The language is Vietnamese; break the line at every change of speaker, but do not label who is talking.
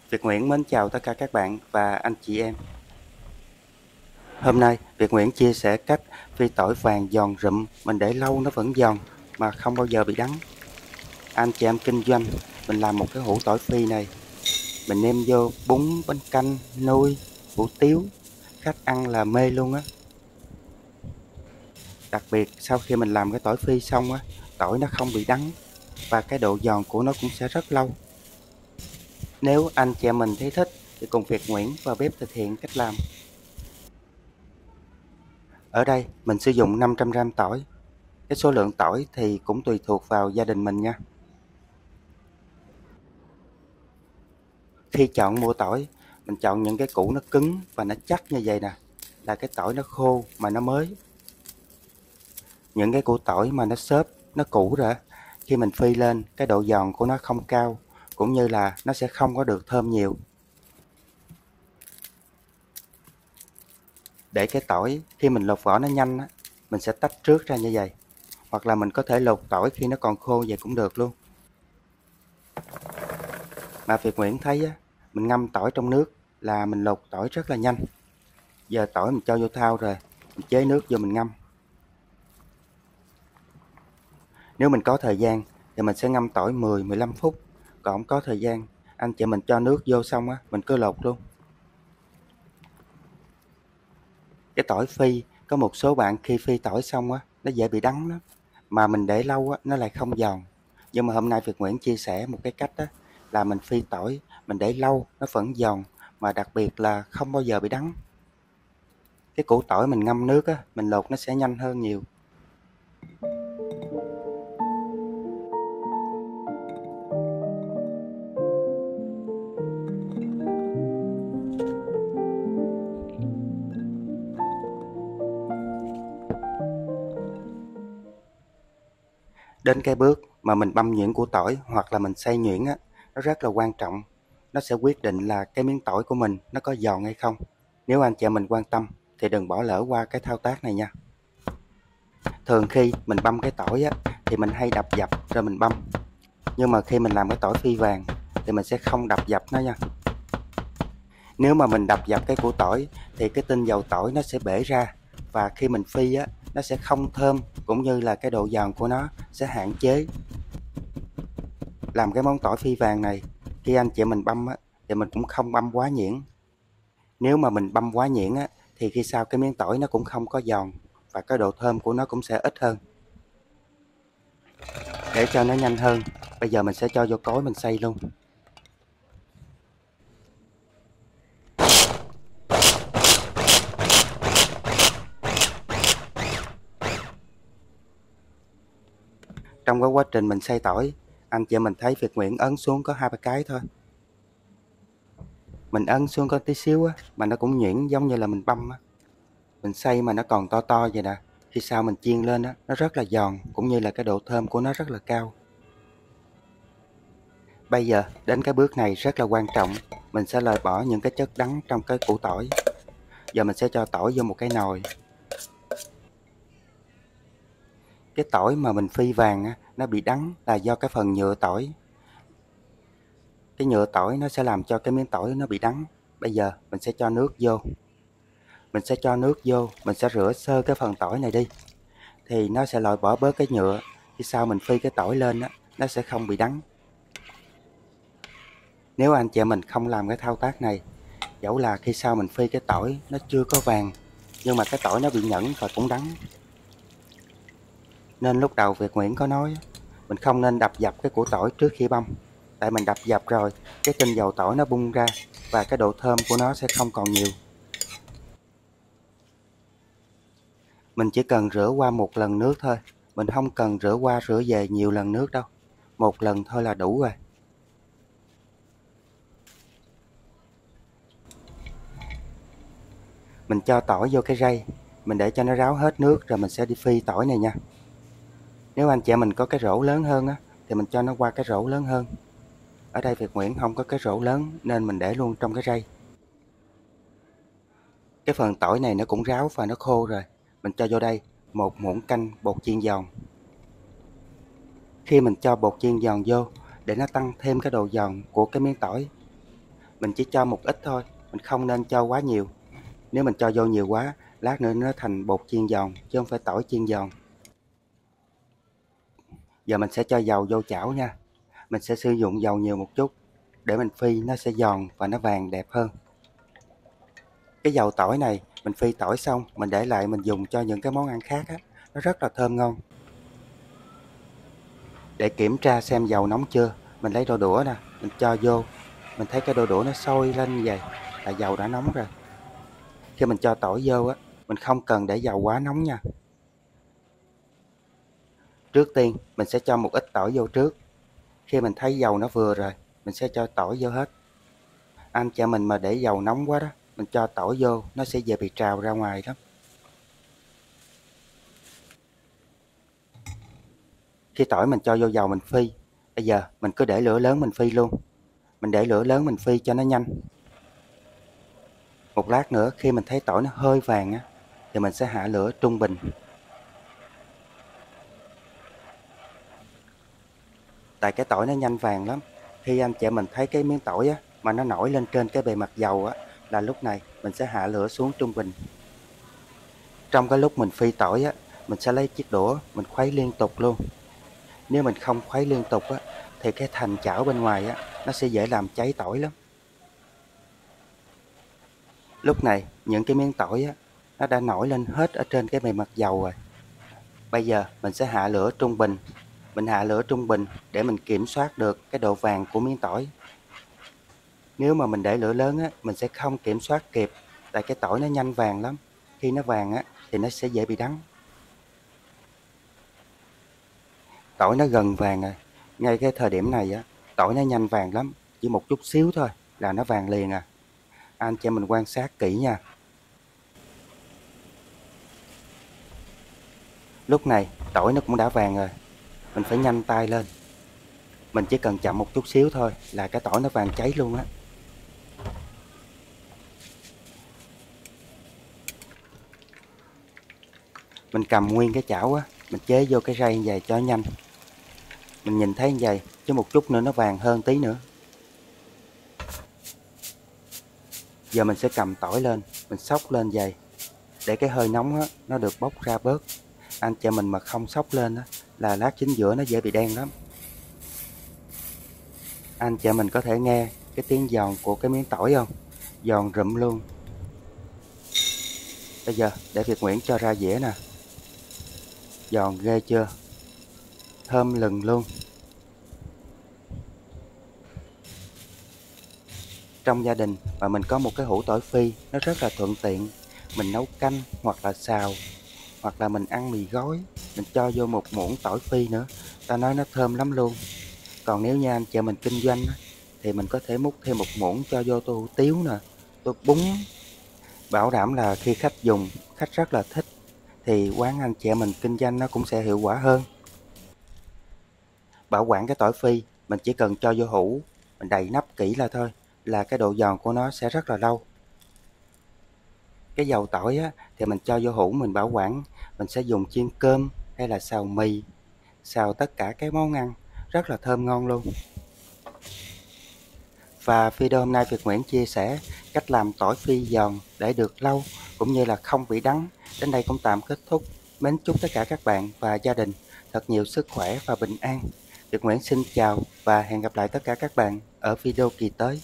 Việt Nguyễn mến chào tất cả các bạn và anh chị em. Hôm nay Việt Nguyễn chia sẻ cách phi tỏi vàng giòn rụm, mình để lâu nó vẫn giòn mà không bao giờ bị đắng. Anh chị em kinh doanh, mình làm một cái hũ tỏi phi này, mình nêm vô bún, bánh canh, nuôi, hủ tiếu, khách ăn là mê luôn á. Đặc biệt sau khi mình làm cái tỏi phi xong á, tỏi nó không bị đắng và cái độ giòn của nó cũng sẽ rất lâu. Nếu anh chị em mình thấy thích thì cùng Việt Nguyễn vào bếp thực hiện cách làm. Ở đây mình sử dụng 500g tỏi. Cái số lượng tỏi thì cũng tùy thuộc vào gia đình mình nha. Khi chọn mua tỏi, mình chọn những cái củ nó cứng và nó chắc như vậy nè, là cái tỏi nó khô mà nó mới. Những cái củ tỏi mà nó xốp, nó cũ rồi, khi mình phi lên cái độ giòn của nó không cao, cũng như là nó sẽ không có được thơm nhiều. Để cái tỏi khi mình lột vỏ nó nhanh á, mình sẽ tách trước ra như vậy. Hoặc là mình có thể lột tỏi khi nó còn khô vậy cũng được luôn. Mà Việt Nguyễn thấy á, mình ngâm tỏi trong nước là mình lột tỏi rất là nhanh. Giờ tỏi mình cho vô thau rồi, mình chế nước vô mình ngâm. Nếu mình có thời gian thì mình sẽ ngâm tỏi 10-15 phút. Còn không có thời gian, anh chị mình cho nước vô xong á, mình cứ lột luôn. Cái tỏi phi, có một số bạn khi phi tỏi xong á, nó dễ bị đắng lắm. Mà mình để lâu á, nó lại không giòn. Nhưng mà hôm nay Việt Nguyễn chia sẻ một cái cách á, là mình phi tỏi, mình để lâu, nó vẫn giòn. Mà đặc biệt là không bao giờ bị đắng. Cái củ tỏi mình ngâm nước á, mình lột nó sẽ nhanh hơn nhiều. Đến cái bước mà mình băm nhuyễn củ tỏi hoặc là mình xay nhuyễn á, nó rất là quan trọng. Nó sẽ quyết định là cái miếng tỏi của mình nó có giòn hay không. Nếu anh chị mình quan tâm thì đừng bỏ lỡ qua cái thao tác này nha. Thường khi mình băm cái tỏi á, thì mình hay đập dập rồi mình băm. Nhưng mà khi mình làm cái tỏi phi vàng thì mình sẽ không đập dập nó nha. Nếu mà mình đập dập cái củ tỏi thì cái tinh dầu tỏi nó sẽ bể ra. Và khi mình phi á, nó sẽ không thơm, cũng như là cái độ giòn của nó sẽ hạn chế. Làm cái món tỏi phi vàng này, khi anh chị mình băm á, thì mình cũng không băm quá nhuyễn. Nếu mà mình băm quá nhuyễn á, thì khi sau cái miếng tỏi nó cũng không có giòn và cái độ thơm của nó cũng sẽ ít hơn. Để cho nó nhanh hơn, bây giờ mình sẽ cho vô cối mình xay luôn. Trong cái quá trình mình xay tỏi, anh chị mình thấy Việt Nguyễn ấn xuống có 2-3 cái thôi. Mình ấn xuống có tí xíu á, mà nó cũng nhuyễn giống như là mình băm á. Mình xay mà nó còn to to vậy nè, khi sau mình chiên lên á, nó rất là giòn, cũng như là cái độ thơm của nó rất là cao. Bây giờ đến cái bước này rất là quan trọng, mình sẽ loại bỏ những cái chất đắng trong cái củ tỏi. Giờ mình sẽ cho tỏi vô một cái nồi. Cái tỏi mà mình phi vàng á, nó bị đắng là do cái phần nhựa tỏi. Cái nhựa tỏi nó sẽ làm cho cái miếng tỏi nó bị đắng. Bây giờ mình sẽ cho nước vô. Mình sẽ cho nước vô, mình sẽ rửa sơ cái phần tỏi này đi. Thì nó sẽ loại bỏ bớt cái nhựa. Khi sau mình phi cái tỏi lên á, nó sẽ không bị đắng. Nếu anh chị mình không làm cái thao tác này, dẫu là khi sau mình phi cái tỏi nó chưa có vàng, nhưng mà cái tỏi nó bị nhẫn và cũng đắng. Nên lúc đầu Việt Nguyễn có nói, mình không nên đập dập cái củ tỏi trước khi băm. Tại mình đập dập rồi, cái tinh dầu tỏi nó bung ra và cái độ thơm của nó sẽ không còn nhiều. Mình chỉ cần rửa qua một lần nước thôi, mình không cần rửa qua rửa về nhiều lần nước đâu. Một lần thôi là đủ rồi. Mình cho tỏi vô cái rây, mình để cho nó ráo hết nước rồi mình sẽ đi phi tỏi này nha. Nếu anh chị mình có cái rổ lớn hơn á, thì mình cho nó qua cái rổ lớn hơn. Ở đây Việt Nguyễn không có cái rổ lớn nên mình để luôn trong cái rây. Cái phần tỏi này nó cũng ráo và nó khô rồi. Mình cho vô đây một muỗng canh bột chiên giòn. Khi mình cho bột chiên giòn vô để nó tăng thêm cái độ giòn của cái miếng tỏi, Mình chỉ cho một ít thôi, mình không nên cho quá nhiều. Nếu mình cho vô nhiều quá, lát nữa nó thành bột chiên giòn chứ không phải tỏi chiên giòn. Giờ mình sẽ cho dầu vô chảo nha. Mình sẽ sử dụng dầu nhiều một chút để mình phi nó sẽ giòn và nó vàng đẹp hơn. Cái dầu tỏi này mình phi tỏi xong mình để lại mình dùng cho những cái món ăn khác á, nó rất là thơm ngon. Để kiểm tra xem dầu nóng chưa, mình lấy đôi đũa nè, mình cho vô. Mình thấy cái đôi đũa nó sôi lên như vậy là dầu đã nóng rồi. Khi mình cho tỏi vô á, mình không cần để dầu quá nóng nha. Trước tiên mình sẽ cho một ít tỏi vô trước. Khi mình thấy dầu nó vừa rồi, mình sẽ cho tỏi vô hết. Anh chị mình mà để dầu nóng quá đó, mình cho tỏi vô nó sẽ dễ bị trào ra ngoài lắm. Khi tỏi mình cho vô dầu mình phi, bây giờ mình cứ để lửa lớn mình phi luôn. Mình để lửa lớn mình phi cho nó nhanh. Một lát nữa khi mình thấy tỏi nó hơi vàng á, thì mình sẽ hạ lửa trung bình. Tại cái tỏi nó nhanh vàng lắm. Khi anh chị mình thấy cái miếng tỏi á, mà nó nổi lên trên cái bề mặt dầu á, là lúc này mình sẽ hạ lửa xuống trung bình. Trong cái lúc mình phi tỏi á, mình sẽ lấy chiếc đũa mình khuấy liên tục luôn. Nếu mình không khuấy liên tục á, thì cái thành chảo bên ngoài á, nó sẽ dễ làm cháy tỏi lắm. Lúc này những cái miếng tỏi á, nó đã nổi lên hết ở trên cái bề mặt dầu rồi. Bây giờ mình sẽ hạ lửa trung bình. Mình hạ lửa trung bình để mình kiểm soát được cái độ vàng của miếng tỏi. Nếu mà mình để lửa lớn á, mình sẽ không kiểm soát kịp, tại cái tỏi nó nhanh vàng lắm. Khi nó vàng á, thì nó sẽ dễ bị đắng. Tỏi nó gần vàng rồi. Ngay cái thời điểm này á, tỏi nó nhanh vàng lắm. Chỉ một chút xíu thôi là nó vàng liền à. Anh cho mình quan sát kỹ nha. Lúc này tỏi nó cũng đã vàng rồi. Mình phải nhanh tay lên. Mình chỉ cần chậm một chút xíu thôi là cái tỏi nó vàng cháy luôn á. Mình cầm nguyên cái chảo á, mình chế vô cái rây như vậy cho nhanh. Mình nhìn thấy như vậy, chứ một chút nữa nó vàng hơn tí nữa. Giờ mình sẽ cầm tỏi lên, mình xóc lên vậy để cái hơi nóng á, nó được bốc ra bớt. Anh chị mình mà không xóc lên á, là lát chính giữa nó dễ bị đen lắm. Anh chị mình có thể nghe cái tiếng giòn của cái miếng tỏi không? Giòn rụm luôn. Bây giờ để Việt Nguyễn cho ra dĩa nè. Giòn ghê chưa? Thơm lừng luôn. Trong gia đình mà mình có một cái hũ tỏi phi, nó rất là thuận tiện. Mình nấu canh hoặc là xào, hoặc là mình ăn mì gói, mình cho vô một muỗng tỏi phi nữa, ta nói nó thơm lắm luôn. Còn nếu như anh chị mình kinh doanh thì mình có thể múc thêm một muỗng cho vô tô hủ tiếu nè, tô bún. Bảo đảm là khi khách dùng, khách rất là thích, thì quán anh chị mình kinh doanh nó cũng sẽ hiệu quả hơn. Bảo quản cái tỏi phi, mình chỉ cần cho vô hũ, mình đậy nắp kỹ là thôi, là cái độ giòn của nó sẽ rất là lâu. Cái dầu tỏi á, thì mình cho vô hũ mình bảo quản, mình sẽ dùng chiên cơm hay là xào mì, xào tất cả các món ăn, rất là thơm ngon luôn. Và video hôm nay Việt Nguyễn chia sẻ cách làm tỏi phi giòn để được lâu cũng như là không bị đắng. Đến đây cũng tạm kết thúc. Mến chúc tất cả các bạn và gia đình thật nhiều sức khỏe và bình an. Việt Nguyễn xin chào và hẹn gặp lại tất cả các bạn ở video kỳ tới.